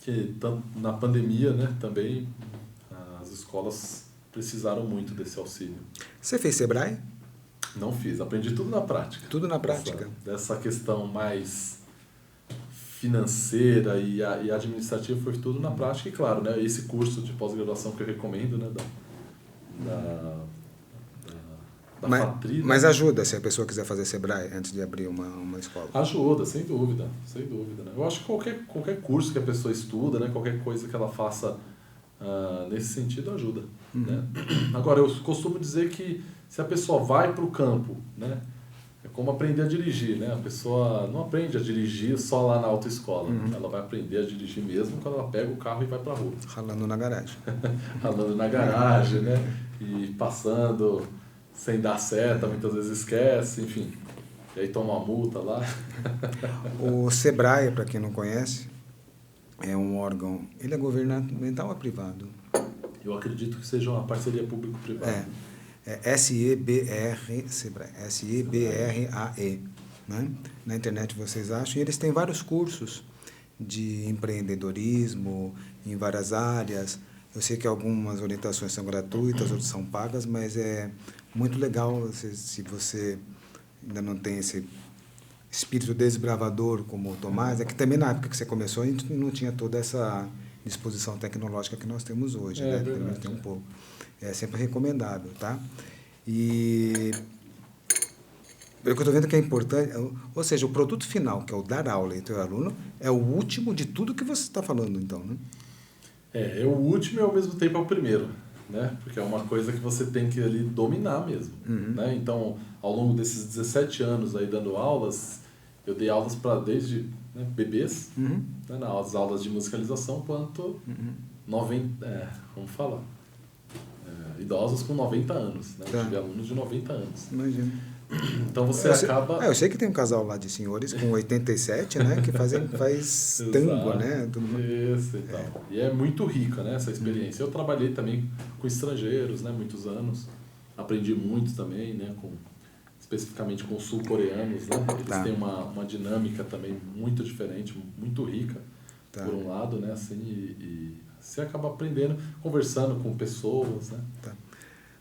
que na pandemia, né, também as escolas precisaram muito desse auxílio. Você fez Sebrae? Não fiz, aprendi tudo na prática. Tudo na prática? Dessa questão mais financeira e administrativa foi tudo na prática. E claro, né, esse curso de pós-graduação que eu recomendo, né, da Fatri, mas ajuda se a pessoa quiser fazer Sebrae antes de abrir uma escola? Ajuda, sem dúvida, sem dúvida. Né? Eu acho que qualquer curso que a pessoa estuda, né, qualquer coisa que ela faça nesse sentido ajuda. Né? Agora, eu costumo dizer que se a pessoa vai para o campo, né, é como aprender a dirigir. Né? A pessoa não aprende a dirigir só lá na autoescola. Ela vai aprender a dirigir mesmo quando ela pega o carro e vai para a rua. Ralando na garagem. Ralando na garagem, né? E passando sem dar seta, muitas vezes esquece, enfim. E aí toma uma multa lá. O Sebrae, para quem não conhece, é um órgão... Ele é governamental ou é privado? Eu acredito que seja uma parceria público-privada. É SEBR, Sebrae, SEBRAE. Né? Na internet vocês acham. E eles têm vários cursos de empreendedorismo em várias áreas. Eu sei que algumas orientações são gratuitas, outras são pagas, mas é muito legal se você ainda não tem esse espírito desbravador como o Tomás. É que também na época que você começou a gente não tinha toda essa disposição tecnológica que nós temos hoje, né? Pelo menos tem um pouco. É sempre recomendável, tá? E o que eu estou vendo que é importante, ou seja, o produto final, que é o dar aula e teu aluno, é o último de tudo que você está falando, então, né? É o último e ao mesmo tempo é o primeiro, né? Porque é uma coisa que você tem que ali dominar mesmo, né? Então, ao longo desses 17 anos aí dando aulas, eu dei aulas para desde bebês, né, nas aulas de musicalização, quanto 90, vamos falar, idosos com 90 anos, né? Eu tive alunos de 90 anos. Imagina. Então você acaba... Eu sei que tem um casal lá de senhores com 87, né? Que faz tango, né? Isso e tal. E é muito rica, né, essa experiência. Eu trabalhei também com estrangeiros, né? Muitos anos. Aprendi muito também, né? Especificamente com sul-coreanos, né? Eles têm uma dinâmica também muito diferente, muito rica, por um lado, né? Assim, e você acaba aprendendo, conversando com pessoas, né?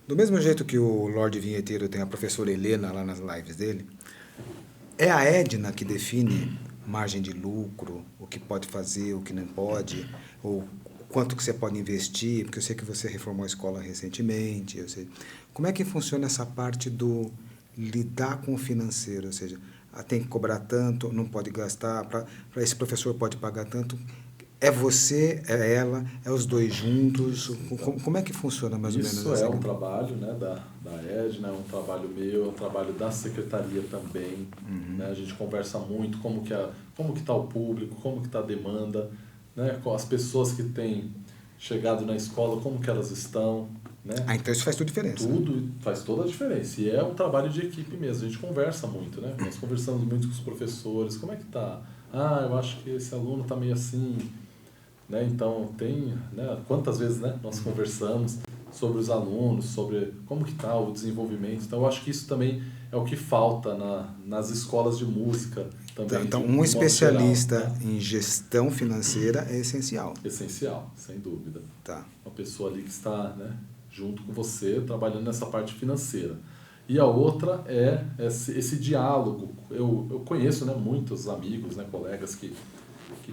Do mesmo jeito que o Lorde Vinheteiro tem a professora Helena lá nas lives dele, é a Edna que define margem de lucro, o que pode fazer, o que não pode, ou quanto que você pode investir, porque eu sei que você reformou a escola recentemente, eu sei. Como é que funciona essa parte do lidar com o financeiro? Ou seja, tem que cobrar tanto, não pode gastar, para esse professor pode pagar tanto. É você, é ela, é os dois juntos? Como é que funciona mais ou menos? Isso é um trabalho, né, da Edna, é um trabalho meu, é um trabalho da secretaria também. Né? A gente conversa muito como que está o público, como que está a demanda, né? Com as pessoas que têm chegado na escola, como que elas estão. Né? Então isso faz toda a diferença. Tudo faz toda a diferença. E é um trabalho de equipe mesmo, a gente conversa muito. Né? Nós conversamos muito com os professores, como é que está? Eu acho que esse aluno está meio assim... Né? Então, quantas vezes, né, nós conversamos sobre os alunos, sobre como que está o desenvolvimento. Então, eu acho que isso também é o que falta nas escolas de música também. Então, de um especialista geral, né? em gestão financeira é essencial. Essencial, sem dúvida. Tá. Uma pessoa ali que está, né, junto com você, trabalhando nessa parte financeira. E a outra é esse diálogo. Eu conheço, né, muitos amigos, né, colegas que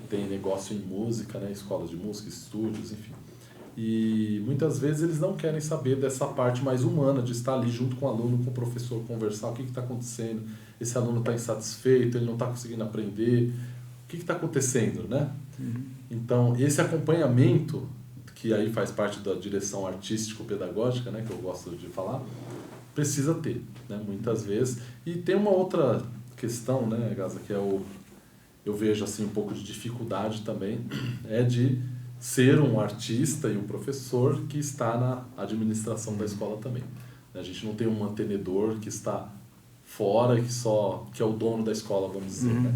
tem negócio em música, né, escolas de música, estúdios, enfim. E muitas vezes eles não querem saber dessa parte mais humana, de estar ali junto com o aluno, com o professor, conversar, o que está acontecendo, esse aluno está insatisfeito, ele não está conseguindo aprender, o que está acontecendo, né? Então, esse acompanhamento, que aí faz parte da direção artístico-pedagógica, né, que eu gosto de falar, precisa ter, né, muitas vezes. E tem uma outra questão, né, Gaza, que eu vejo assim um pouco de dificuldade também, é de ser um artista e um professor que está na administração da escola também. A gente não tem um mantenedor que está fora e que é o dono da escola, vamos dizer. Né?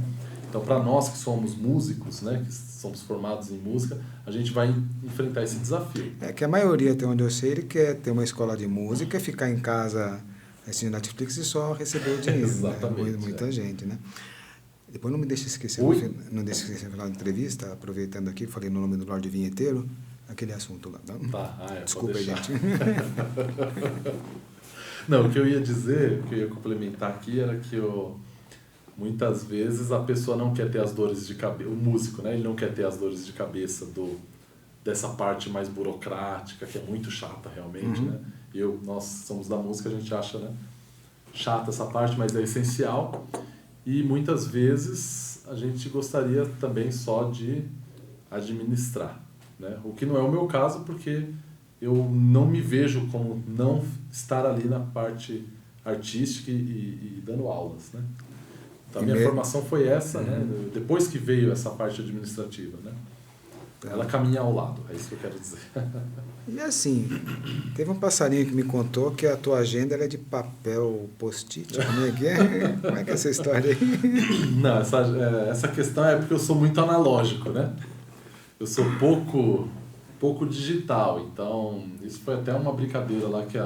Então, para nós que somos músicos, né, que somos formados em música, a gente vai enfrentar esse desafio. É que a maioria, até onde eu sei, ele quer ter uma escola de música, ficar em casa assistindo Netflix e só receber o dinheiro. Exatamente. Né? Muita gente, né? Depois não me deixe esquecer, no final da entrevista, aproveitando aqui, falei no nome do Lorde Vinheteiro, aquele assunto lá. Tá, Desculpa, gente. Não, o que eu ia dizer, o que eu ia complementar aqui era que muitas vezes a pessoa não quer ter as dores de cabeça, o músico, né? Ele não quer ter as dores de cabeça dessa parte mais burocrática, que é muito chata realmente, né? Nós somos da música, a gente acha, né, chata essa parte, mas é essencial. E muitas vezes a gente gostaria também só de administrar, né? O que não é o meu caso, porque eu não me vejo como não estar ali na parte artística e dando aulas, né? Então a minha formação foi essa, né? Depois que veio essa parte administrativa, né? Ela caminha ao lado, é isso que eu quero dizer. E assim, teve um passarinho que me contou que a tua agenda era de papel post-it. Como é que é? Como é que é essa história aí? Não, essa questão é porque eu sou muito analógico, né? Eu sou pouco digital, então isso foi até uma brincadeira lá que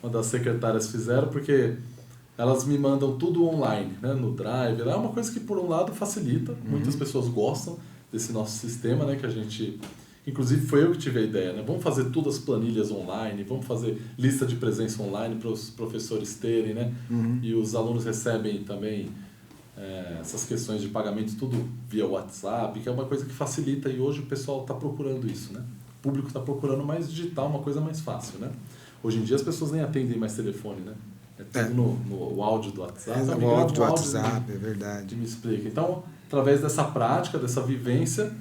uma das secretárias fizeram, porque elas me mandam tudo online, né? No Drive. É uma coisa que, por um lado, facilita, muitas pessoas gostam desse nosso sistema, né, que a gente... Inclusive, foi eu que tive a ideia, né? Vamos fazer todas as planilhas online, vamos fazer lista de presença online para os professores terem, né? E os alunos recebem também essas questões de pagamento tudo via WhatsApp, que é uma coisa que facilita, e hoje o pessoal está procurando isso, né? O público está procurando mais digital, uma coisa mais fácil, né? Hoje em dia as pessoas nem atendem mais telefone, né? É tudo no áudio do WhatsApp. O áudio do WhatsApp, é verdade. Que me explica. Então, através dessa prática, dessa vivência,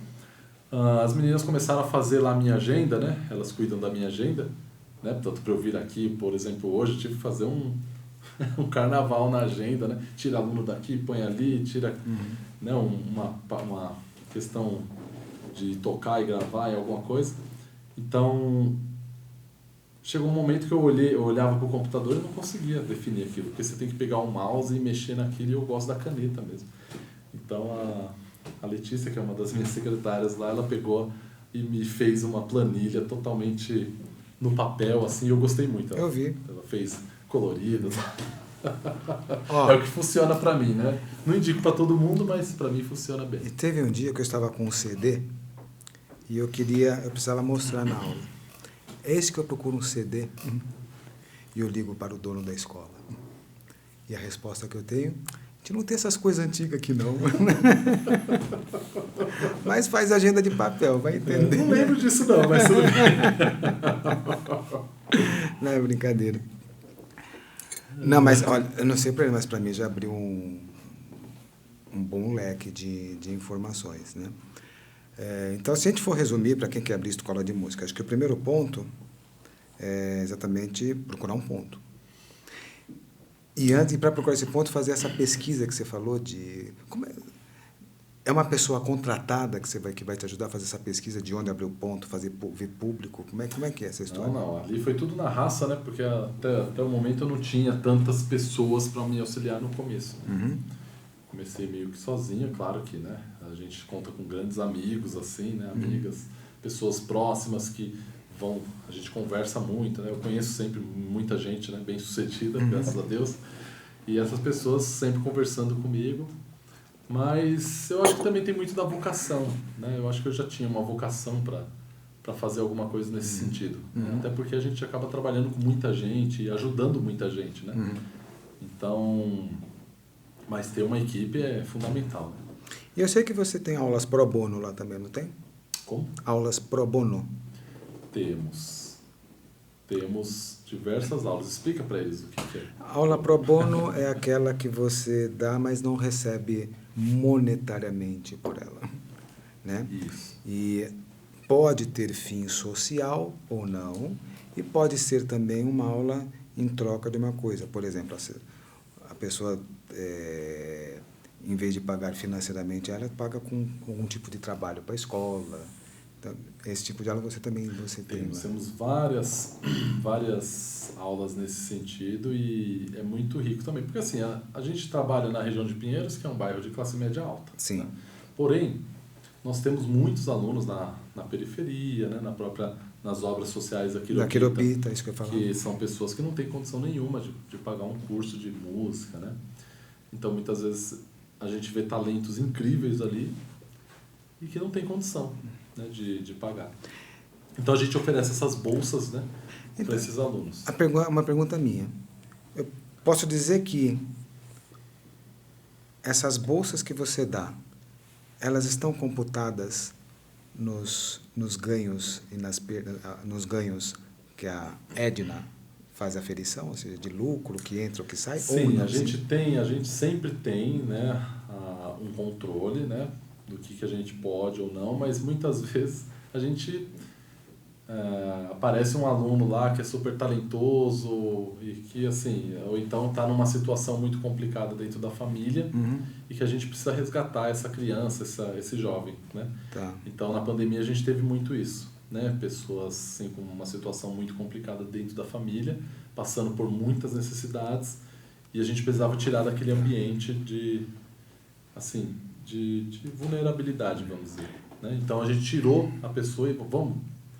as meninas começaram a fazer lá a minha agenda, né? Elas cuidam da minha agenda, né? Portanto, para eu vir aqui, por exemplo, hoje eu tive que fazer um carnaval na agenda, né? Tira aluno daqui, põe ali, tira né? uma questão de tocar e gravar em alguma coisa. Então, chegou um momento que eu olhava para o computador e não conseguia definir aquilo, porque você tem que pegar o mouse e mexer naquilo, e eu gosto da caneta mesmo. Então, a Letícia, que é uma das minhas secretárias lá, ela pegou e me fez uma planilha totalmente no papel, assim, e eu gostei muito. Eu vi. Ela fez colorido. É o que funciona para mim, né? Não indico para todo mundo, mas para mim funciona bem. E teve um dia que eu estava com um CD e eu precisava mostrar na aula. Eis que eu procuro um CD e eu ligo para o dono da escola. E a resposta que eu tenho: a gente não tem essas coisas antigas aqui não. Mas faz agenda de papel, vai entender. Eu não lembro disso não, mas tudo bem. Não é brincadeira. Não, mas olha, eu não sei para ele, mas para mim já abriu um bom leque de informações, né? Então, se a gente for resumir para quem quer abrir escola de música, acho que o primeiro ponto é exatamente procurar um ponto. E antes, para procurar esse ponto, fazer essa pesquisa que você falou de... É uma pessoa contratada que vai te ajudar a fazer essa pesquisa de onde abrir o ponto, ver público? Como é que é essa história? Não, ali foi tudo na raça, né? Porque até o momento eu não tinha tantas pessoas para me auxiliar no começo. Uhum. Comecei meio que sozinho, claro que, né? A gente conta com grandes amigos, assim, né? Amigas, pessoas próximas que a gente conversa muito, né? Eu conheço sempre muita gente, né? Bem-sucedida, graças a Deus. E essas pessoas sempre conversando comigo. Mas eu acho que também tem muito da vocação, né? Eu acho que eu já tinha uma vocação para fazer alguma coisa nesse sentido. Né? Até porque a gente acaba trabalhando com muita gente e ajudando muita gente, né? Então, mas ter uma equipe é fundamental. Né? E eu sei que você tem aulas pro bono lá também, não tem? Como? Aulas pro bono. Temos diversas aulas. Explica para eles o que é. A aula pro bono é aquela que você dá, mas não recebe monetariamente por ela, né? Isso. E pode ter fim social ou não, e pode ser também uma aula em troca de uma coisa. Por exemplo, a pessoa, em vez de pagar financeiramente, ela paga com algum tipo de trabalho para a escola. Então, esse tipo de aula você tem. Temos várias aulas nesse sentido e é muito rico também. Porque assim, a gente trabalha na região de Pinheiros, que é um bairro de classe média alta. Sim. Né? Porém, nós temos muitos alunos na periferia, né? Nas obras sociais da Quiropita. Da Quiropita, isso que eu ia falar. Que são pessoas que não têm condição nenhuma de pagar um curso de música, né? Então, muitas vezes, a gente vê talentos incríveis ali e que não tem condição, né, de pagar. Então, a gente oferece essas bolsas, né, para esses alunos. Uma pergunta minha. Eu posso dizer que essas bolsas que você dá, elas estão computadas nos ganhos e nas perdas, nos ganhos que a Edna faz aferição, ou seja, de lucro que entra ou que sai? Sim, ou não, a gente sempre tem, né, um controle, né, do que a gente pode ou não, mas muitas vezes a gente aparece um aluno lá que é super talentoso e que, assim, ou então está numa situação muito complicada dentro da família e que a gente precisa resgatar essa criança, esse jovem, né? Tá. Então, na pandemia, a gente teve muito isso, né? Pessoas assim, com uma situação muito complicada dentro da família, passando por muitas necessidades e a gente precisava tirar daquele ambiente de vulnerabilidade, vamos dizer. Né? Então, a gente tirou a pessoa e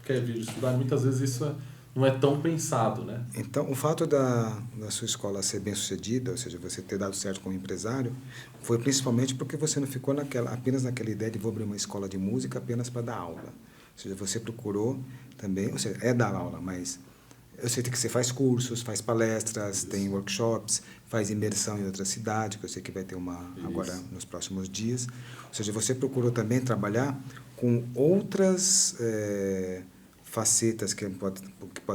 quer vir estudar, muitas vezes isso não é tão pensado, né? Então, o fato da sua escola ser bem-sucedida, ou seja, você ter dado certo como empresário, foi principalmente porque você não ficou apenas naquela ideia de vou abrir uma escola de música apenas para dar aula. Ou seja, você procurou também, ou seja, dar aula, mas eu sei que você faz cursos, faz palestras, isso. Tem workshops, faz imersão em outra cidade, que eu sei que vai ter uma isso. Agora nos próximos dias. Ou seja, você procurou também trabalhar com outras facetas que pode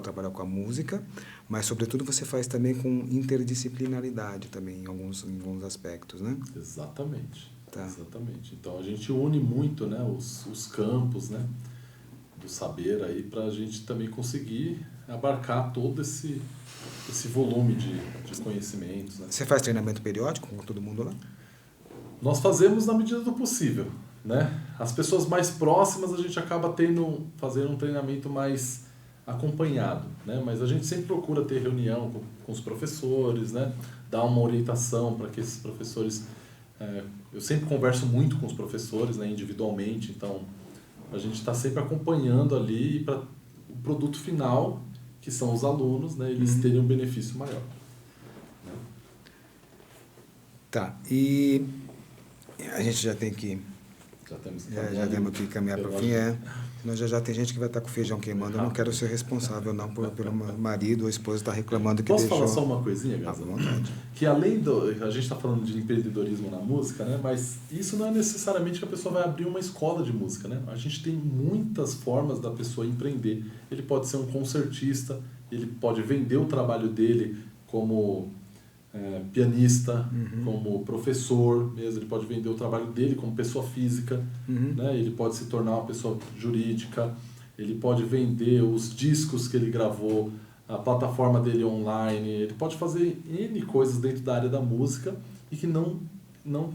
trabalhar com a música, mas, sobretudo, você faz também com interdisciplinaridade também, em alguns aspectos, né? Exatamente. Tá. Exatamente. Então, a gente une muito, né, os campos, né, do saber aí para a gente também conseguir abarcar todo esse volume de conhecimentos. Né? Você faz treinamento periódico com todo mundo lá? Nós fazemos na medida do possível. Né? As pessoas mais próximas a gente acaba fazendo um treinamento mais acompanhado, né? Mas a gente sempre procura ter reunião com os professores, né? Dar uma orientação para que esses professores... eu sempre converso muito com os professores, né? Individualmente, então a gente está sempre acompanhando ali para o produto final, que são os alunos, né? Eles terem um benefício maior. Né? Tá, e a gente já tem que... Já temos que caminhar para o fim, Senão já tem gente que vai estar com o feijão queimando. Eu não quero ser responsável, não, pelo marido ou esposa estar reclamando que Posso deixou... falar só uma coisinha, Gaza? À vontade. Que além a gente está falando de empreendedorismo na música, né? Mas isso não é necessariamente que a pessoa vai abrir uma escola de música, né? A gente tem muitas formas da pessoa empreender. Ele pode ser um concertista, ele pode vender o trabalho dele como pianista, como professor mesmo, ele pode vender o trabalho dele como pessoa física, né? Ele pode se tornar uma pessoa jurídica, ele pode vender os discos que ele gravou, a plataforma dele online, ele pode fazer N coisas dentro da área da música e que não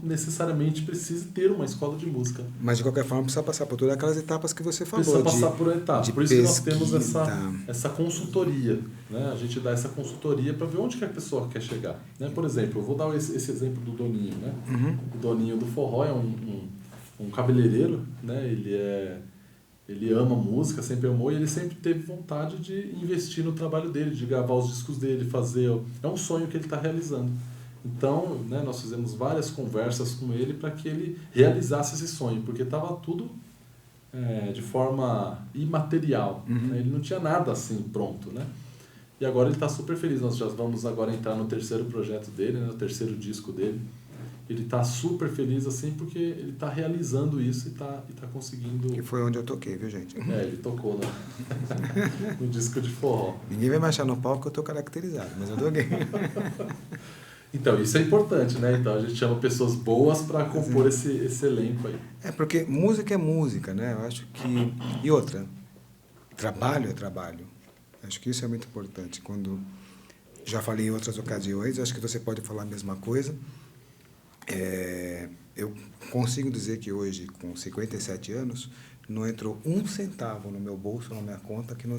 necessariamente precisa ter uma escola de música. Mas, de qualquer forma, precisa passar por todas aquelas etapas que você falou. Precisa passar por etapas. Por isso que nós temos pesquisa. essa consultoria. Né? A gente dá essa consultoria para ver onde que a pessoa quer chegar. Né? Por exemplo, eu vou dar esse exemplo do Doninho. Né? O Doninho do Forró é um cabeleireiro. Né? Ele ama música, sempre amou, e ele sempre teve vontade de investir no trabalho dele, de gravar os discos dele, fazer... É um sonho que ele está realizando. Então, né, nós fizemos várias conversas com ele para que ele realizasse esse sonho, porque estava tudo de forma imaterial. Né? Ele não tinha nada assim pronto. Né? E agora ele está super feliz. Nós já vamos agora entrar no terceiro projeto dele, né, no terceiro disco dele. Ele está super feliz assim porque ele está realizando isso e está conseguindo... Que foi onde eu toquei, viu, gente? Ele tocou no disco de forró. Ninguém vai me achar no palco que eu estou caracterizado, mas eu toquei. Então, isso é importante, né? Então, a gente chama pessoas boas para compor esse elenco aí. Porque música é música, né? Eu acho que... E outra, trabalho é trabalho. Acho que isso é muito importante. Quando já falei em outras ocasiões, acho que você pode falar a mesma coisa. Eu consigo dizer que hoje, com 57 anos, não entrou um centavo no meu bolso, na minha conta, que não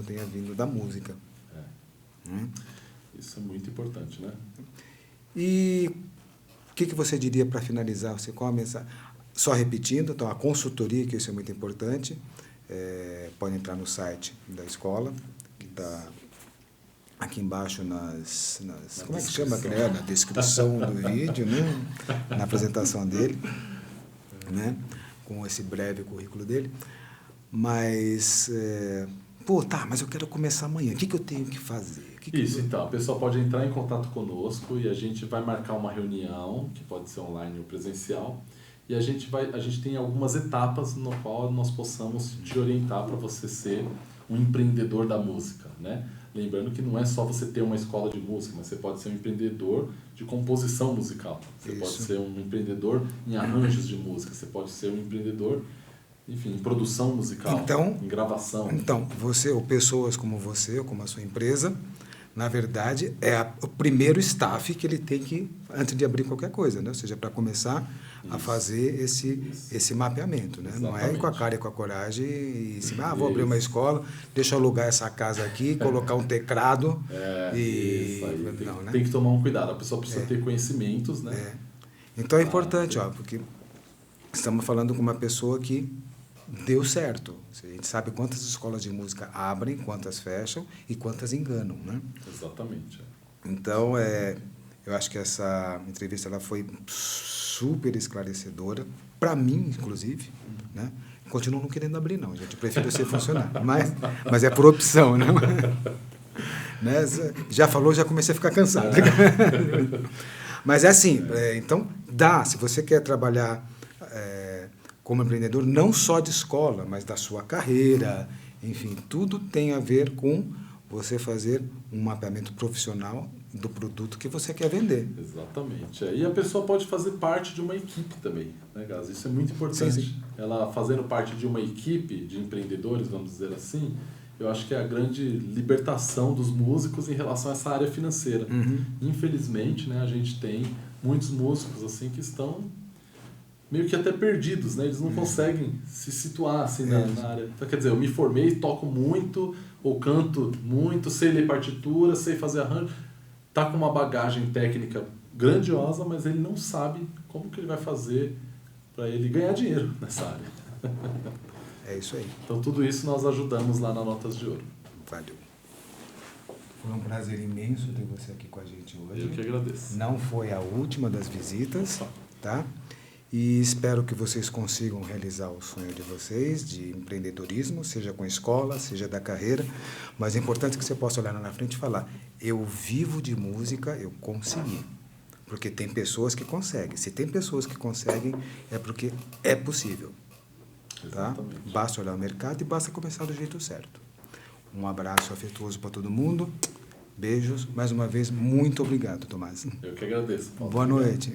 tenha vindo da música. Isso é muito importante, né? E o que você diria para finalizar? Você qual a mensagem? Só repetindo, então, a consultoria, que isso é muito importante, pode entrar no site da escola, que está aqui embaixo como é que chama? Na descrição do vídeo, né? Na apresentação dele, né? Com esse breve currículo dele. Mas, mas eu quero começar amanhã. O que eu tenho que fazer? Então, a pessoa pode entrar em contato conosco e a gente vai marcar uma reunião, que pode ser online ou presencial, e a gente tem algumas etapas no qual nós possamos te orientar para você ser um empreendedor da música, né? Lembrando que não é só você ter uma escola de música, mas você pode ser um empreendedor de composição musical, você pode ser um empreendedor em arranjos de música, você pode ser um empreendedor, enfim, em produção musical, em gravação. Então, você, ou pessoas como você, ou como a sua empresa, na verdade, é o primeiro staff que ele tem que, antes de abrir qualquer coisa, né? Ou seja, para começar a fazer esse mapeamento, né? Não é ir com a cara e com a coragem e vou abrir uma escola, deixa eu alugar essa casa aqui, colocar um teclado Tem que tomar um cuidado, a pessoa precisa ter conhecimentos, né? Então é importante, porque estamos falando com uma pessoa que deu certo. A gente sabe quantas escolas de música abrem, quantas fecham e quantas enganam, né? Exatamente. Então, eu acho que essa entrevista ela foi super esclarecedora, para mim, inclusive, né? Continuo não querendo abrir, não, gente. Eu prefiro ser funcionário, mas é por opção, né? Já falou, já comecei a ficar cansado. Mas é assim, então se você quer trabalhar como empreendedor, não só de escola, mas da sua carreira, enfim, tudo tem a ver com você fazer um mapeamento profissional do produto que você quer vender. Exatamente. E a pessoa pode fazer parte de uma equipe também, né, Gás? Isso é muito importante. Sim. Ela fazendo parte de uma equipe de empreendedores, vamos dizer assim, eu acho que é a grande libertação dos músicos em relação a essa área financeira. Infelizmente, né, a gente tem muitos músicos assim que estão meio que até perdidos, né? Eles não conseguem se situar assim na área. Então, quer dizer, eu me formei, toco muito, ou canto muito, sei ler partitura, sei fazer arranjo, tá com uma bagagem técnica grandiosa, mas ele não sabe como que ele vai fazer para ele ganhar dinheiro nessa área. É isso aí. Então, tudo isso nós ajudamos lá na Notas de Ouro. Valeu. Foi um prazer imenso ter você aqui com a gente hoje. Eu que agradeço. Não foi a última das visitas, tá? E espero que vocês consigam realizar o sonho de vocês, de empreendedorismo, seja com a escola, seja da carreira. Mas é importante que você possa olhar lá na frente e falar, eu vivo de música, eu consegui. Porque tem pessoas que conseguem. Se tem pessoas que conseguem, é porque é possível. Tá? Basta olhar o mercado e basta começar do jeito certo. Um abraço afetuoso para todo mundo Beijos. Mais uma vez, muito obrigado, Tomás. Eu que agradeço, Paulo. Boa noite.